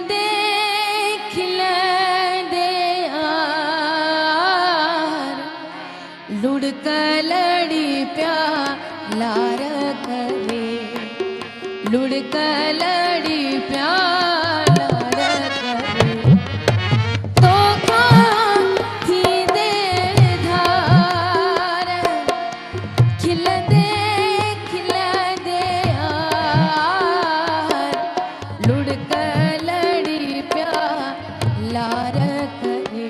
दे यार लुढ़क लड़ी प्यार करे लुढ़क लड़ी प्यार करे तो थी दे धार खिल दे यार लुढ़क लड़ी प्यार करे।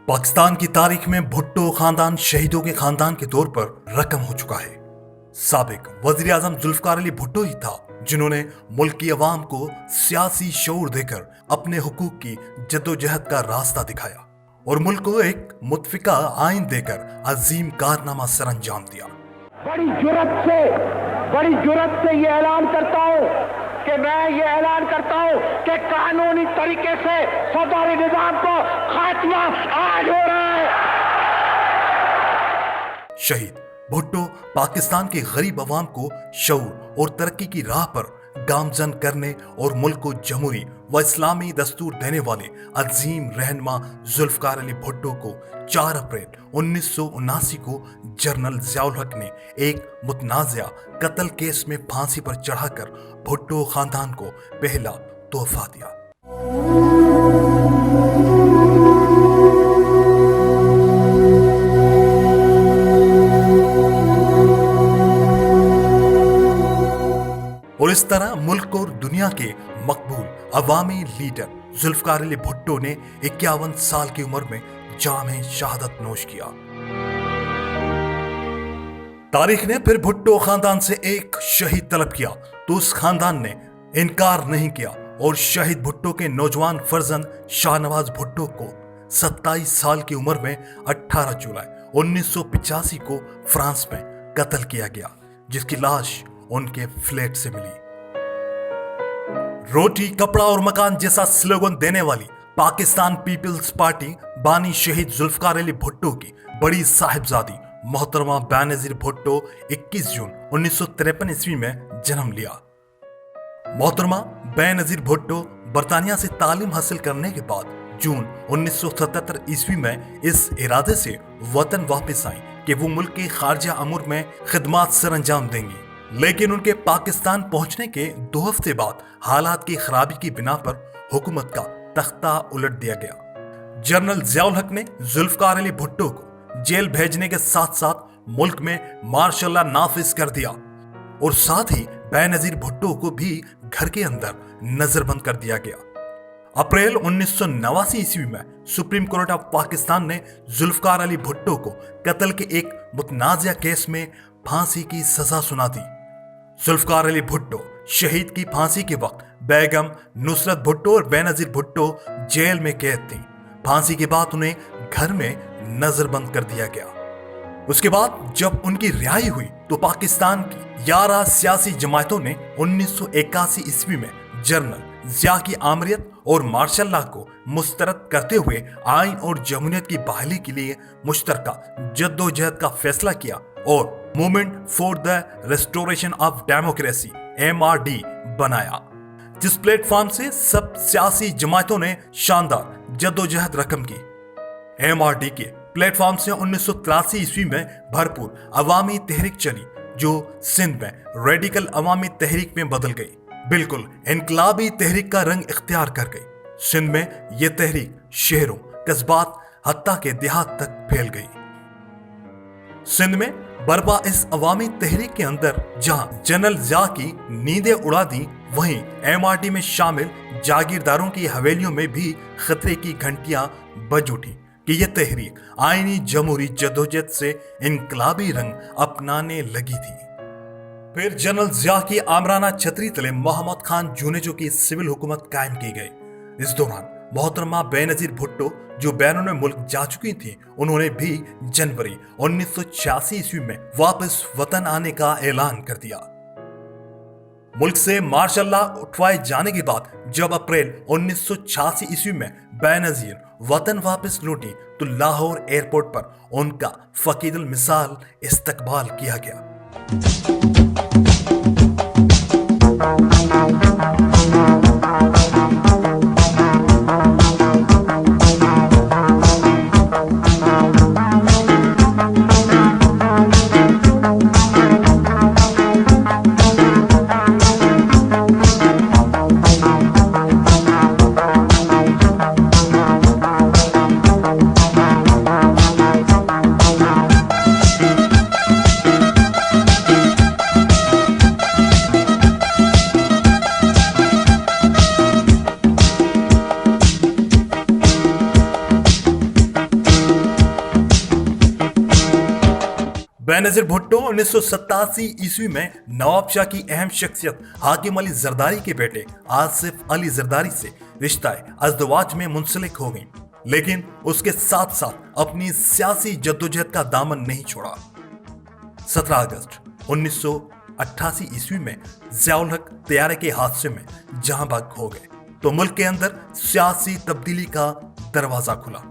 पाकिस्तान की तारीख में भुट्टो खानदान शहीदों के खानदान के तौर पर रकम हो चुका है। साबिक वजीर आजम जुल्फकार अली भुट्टो ही था जिन्होंने मुल्क की अवाम को सियासी शऊर देकर अपने हुकूक की जद्दोजहद का रास्ता दिखाया और मुल्क को एक मुतफिका आइन देकर अजीम कारनामा सरअंजाम दिया। बड़ी जुर्रत से ये ऐलान करता हूँ कि मैं ये ऐलान करता हूँ कि कानूनी तरीके से फौजी निजाम को खात्मा आज हो रहा है। शहीद भुट्टो पाकिस्तान के गरीब अवाम को शऊर और तरक्की की राह पर गामजन करने और मुल्क को जमहूरी व इस्लामी दस्तूर देने वाले अजीम रहनुमा जुल्फकार अली भुट्टो को 4 अप्रैल 1979 को जनरल ज़ियाउल हक ने एक मुतनाज़ा कत्ल केस में फांसी पर चढ़ाकर भुट्टो खानदान को पहला तोहफा दिया। और इस तरह मुल्क और दुनिया के मकबूल अवामी लीडर जुल्फकार अली भुट्टो ने 51 साल की उम्र में जामे शहादत नोश किया। तारीख ने फिर भुट्टो खानदान से एक शहीद तलब किया तो उस खानदान ने इनकार नहीं किया और शहीद भुट्टो के नौजवान फर्जंद शाहनवाज भुट्टो को 27 साल की उम्र में 18 जुलाई 1985 को फ्रांस में कत्ल किया गया, जिसकी लाश उनके फ्लैट से मिली। रोटी कपड़ा और मकान जैसा स्लोगन देने वाली पाकिस्तान पीपल्स पार्टी बानी शहीद जुल्फकार अली भुट्टो की बड़ी साहिबजादी मोहतरमा बेनजीर भुट्टो 21 जून 1953 ईस्वी में जन्म लिया। मोहतरमा बेनजीर भुट्टो बरतानिया से तालीम हासिल करने के बाद जून 1977 ईस्वी में इस इरादे से वतन वापस आई कि वो मुल्क के खारजा अमूर में खिदमात सरअंजाम देंगी, लेकिन उनके पाकिस्तान पहुंचने के 2 हफ्ते बाद हालात की खराबी की बिना पर हुकूमत का तख्ता उलट दिया गया। जनरल ज़ियाउल हक ने जुल्फकार अली भुट्टो को जेल भेजने के साथ साथ मुल्क में मार्शल लॉ नाफिज कर दिया और साथ ही बेनजीर भुट्टो को भी घर के अंदर नजरबंद कर दिया गया। अप्रैल 1989 ईस्वी में सुप्रीम कोर्ट ऑफ पाकिस्तान ने जुल्फकार अली भुट्टो को कत्ल के एक मुतनाज़ा केस में फांसी की सजा सुना दी। जुल्फकार अली भुट्टो शहीद की फांसी के वक्त बेगम नुसरत भुट्टो और बेनजीर भुट्टो जेल में कैद थी। फांसी के बाद उन्हें घर में नजरबंद कर दिया गया। उसके बाद जब उनकी रिहाई हुई तो पाकिस्तान की 11 सियासी जमातों ने 1981 ईस्वी में जनरल ज़िया की आमरीत और मार्शल लॉ को मुस्तरद करते हुए आइन और जमहूरियत की बहाली के लिए मुश्तरका जद्दोजहद का फैसला किया और movement for the restoration of democracy MRD बनाया, जिस प्लेटफॉर्म से सब सियासी जमातों ने शानदार जद्दोजहद रकम की। MRD के प्लेटफॉर्म से 1983 ईस्वी में भरपूर अवामी तहरीक चली जो सिंध में रेडिकल अवामी तहरीक में बदल गई, बिल्कुल इनकलाबी तहरीक का रंग इख्तियार कर गई। सिंध में यह तहरीक शहरों, कस्बात हत्ता के देहात तक फैल गई। सिंध में बरपा इस अवामी तहरीक के अंदर जहां जनरल ज़िया की नींदें उड़ा दी, वहीं MRD में शामिल जागीरदारों की हवेलियों में भी खतरे की घंटियां बज उठी कि यह तहरीक आईनी जमहूरी जद्दोजहद से इनकलाबी रंग अपनाने लगी थी। फिर जनरल ज़िया की आमराना छतरी तले मोहम्मद खान जूनेजो की सिविल हुकूमत कायम की गई। इस दौरान मोहतरमा बेनजीर भुट्टो जो बैरून मुल्क जा चुकी थी, उन्होंने भी जनवरी 1986 ईस्वी में वापस वतन आने का ऐलान कर दिया। मुल्क से मार्शल लॉ उठवाए जाने के बाद जब अप्रैल 1986 ईस्वी में बेनजीर वतन वापस लौटी तो लाहौर एयरपोर्ट पर उनका फकीदुल मिसाल इस्तकबाल किया गया। बेनजीर भुट्टो 1987 ईस्वी में नवाब शाह की अहम शख्सियत हाकिम अली जरदारी के बेटे आसिफ अली जरदारी से रिश्ता अज़दवाज में मुंसलिक हो गई, लेकिन उसके साथ साथ अपनी सियासी जद्दोजहद का दामन नहीं छोड़ा। 17 अगस्त 1988 ईस्वी में ज़ियाउल हक तैयारे के हादसे में जहां भाग हो गए तो मुल्क के अंदर सियासी तब्दीली का दरवाजा खुला।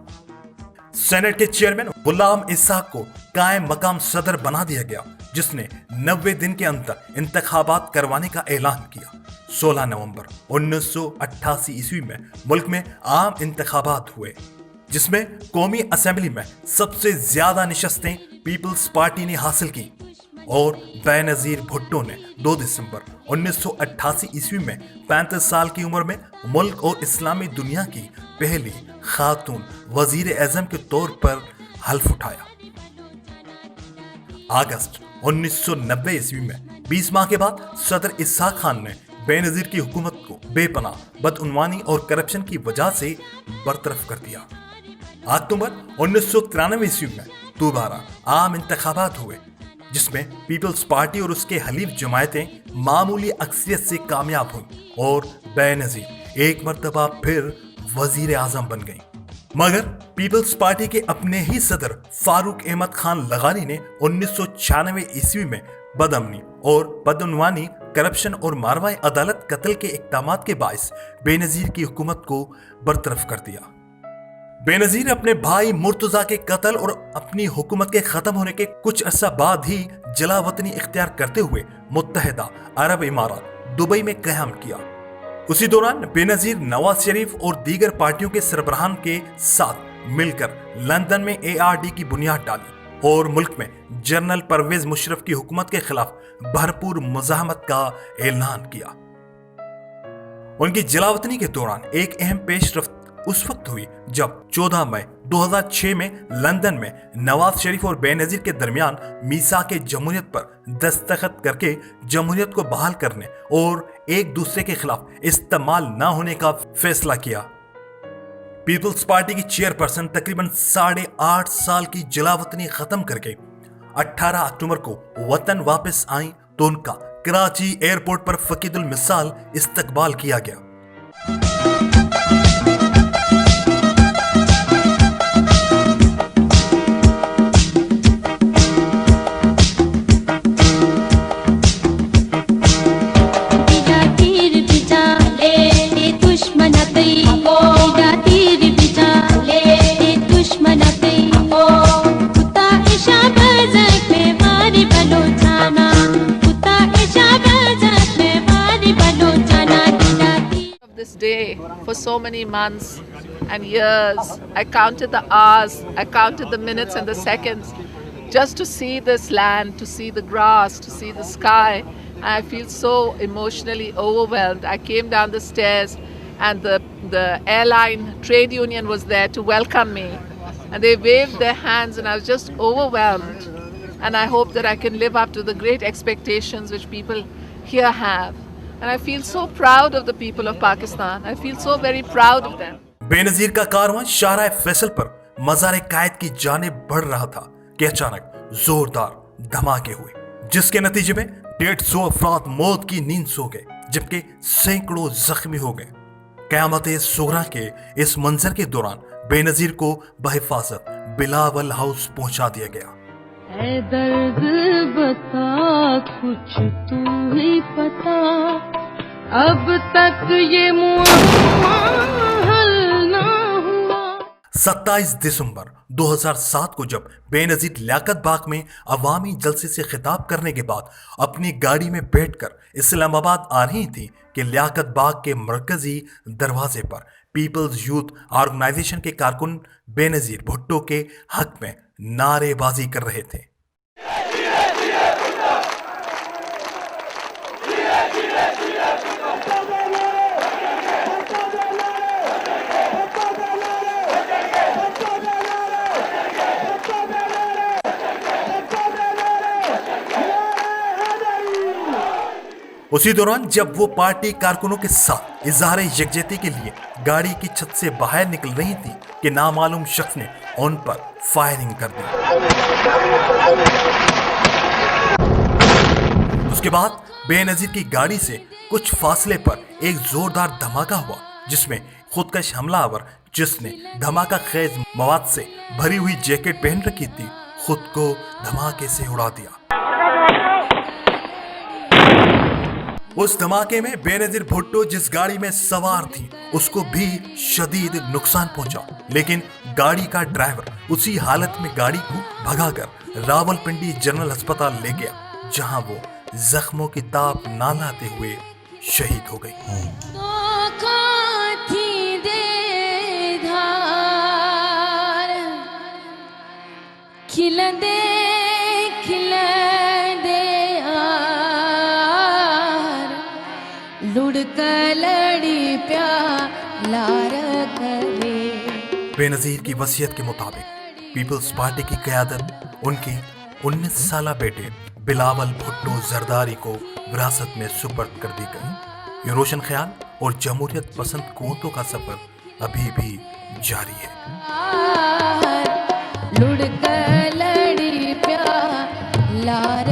सेनेट के चेयरमैन गुलाम इसहाक को कायम मकाम सदर बना दिया गया, जिसने 90 दिन के अंदर इंतखाबात करवाने का ऐलान किया। 16 नवंबर 1988 ईस्वी में मुल्क में आम इंतखाबात हुए, जिसमें कौमी असेंबली में सबसे ज्यादा निशस्तें पीपल्स पार्टी ने हासिल की और बेनजीर भुट्टो ने 2 दिसंबर 1988 ईस्वी में 35 साल की उम्र में मुल्क और इस्लामी दुनिया की पहली खातून वजीर आजम के तौर पर हल्फ उठाया। अगस्त 1990 ईस्वी में 20 माह के बाद सदर इसहाक खान ने बेनजीर की हुकूमत को बेपनाह बदउनवानी और करप्शन की वजह से बरतरफ कर दिया। अक्टूबर 1993 ईस्वी में दोबारा आम इंतखाबात हुए, जिसमें पीपल्स पार्टी और उसके हलीफ जमायतें मामूली अक्सरियत से कामयाब हुई और बेनजीर एक मर्तबा फिर वजीर आजम बन गई। मगर पीपल्स पार्टी के अपने ही सदर फारूक अहमद खान लगानी ने 1996 ईस्वी में बदअमनी और बदउनवानी, करप्शन और मारवाए अदालत कत्ल के इक़दामात के बाइस बेनजीर की हुकूमत को बरतरफ कर दिया। बेनजीर अपने भाई मुर्तजा के कत्ल और अपनी हुकूमत के खत्म होने के कुछ अर्सा बाद ही जलावतनी इख्तियार करते हुए मुत्तहिदा अरब इमारात दुबई में क़याम किया। उसी दौरान बेनजीर नवाज शरीफ और दीगर पार्टियों के सरबराहान के साथ मिलकर लंदन में ARD की बुनियाद डाली और मुल्क में जनरल परवेज मुशर्रफ की हुकूमत के खिलाफ भरपूर मुज़ाहमत का ऐलान किया। उनकी जलावतनी के दौरान एक अहम पेशरफ्त उस वक्त हुई जब 14 मई 2006 में लंदन में नवाज शरीफ और बेनजीर के दरमियान मीसाक जमहूरियत पर दस्तखत करके जमहूरियत को बहाल करने और एक दूसरे के खिलाफ इस्तेमाल न होने का फैसला किया। पीपल्स पार्टी की चेयरपर्सन तकरीबन 8.5 साल की जलावतनी खत्म करके 18 अक्टूबर को वतन वापस आई तो उनका कराची एयरपोर्ट पर फकीदुल मिसाल इस्तकबाल किया गया। This day for so many months and years. I counted the hours, I counted the minutes and the seconds just to see this land, to see the grass, to see the sky. I feel so emotionally overwhelmed. I came down the stairs and the airline trade union was there to welcome me, and they waved their hands and I was just overwhelmed. And I hope that I can live up to the great expectations which people here have. And I feel so proud of the people of Pakistan. I feel so very proud of them. Benazir का कारवां शाहराह फैसल पर मज़ार कायद की जानिब बढ़ रहा था कि अचानक जोरदार धमाके हुए, जिसके नतीजे में 150 अफराद मौत की नींद सो गए जबकि सैकड़ों जख्मी हो गए। क़यामत सुगरा के इस मंजर के दौरान बेनजीर को बहिफाजत बिलावल हाउस पहुंचा दिया गया। ऐ दर्द बता कुछ तू ही पता, अब तक ये मुअम्मा हल ना हुआ। 27 दिसंबर 2007 को जब बेनजीर लियाकत बाग में अवामी जलसे से खिताब करने के बाद अपनी गाड़ी में बैठकर इस्लामाबाद आ रही थी कि लियाकत बाग के मरकजी दरवाजे पर पीपल्स यूथ ऑर्गेनाइजेशन के कारकुन बेनजीर भुट्टो के हक में नारेबाजी कर रहे थे। उसी दौरान जब वो पार्टी कारकुनों के साथ इजहार यकजहती के लिए गाड़ी की छत से बाहर निकल रही थी कि नामालूम शख्स ने उन पर फायरिंग कर दी। उसके बाद बेनजीर की गाड़ी से कुछ फासले पर एक जोरदार धमाका हुआ, जिसमें खुदकश हमलावर जिसने धमाका खेज मवाद से भरी हुई जैकेट पहन रखी थी, खुद को धमाके से उड़ा दिया। उस धमाके में बेनजीर भुट्टो जिस गाड़ी में सवार थी उसको भी शदीद नुकसान पहुंचा, लेकिन गाड़ी का ड्राइवर उसी हालत में गाड़ी को भगाकर रावलपिंडी जनरल अस्पताल ले गया, जहां वो जख्मों की ताप ना लाते हुए शहीद हो गई। खिलंदे खिलंदे यार लुढ़क लड़ी प्यार करे। बेनजीर की वसीयत के मुताबिक पीपल्स पार्टी की क़यादत उनके 19 साला बेटे बिलावल भुट्टो जरदारी को विरासत में सुपर्द कर दी गई। ये रोशन ख्याल और जमहूरियत पसंद कुव्वतों का सफर अभी भी जारी है। लुढ़क लड़ी प्यार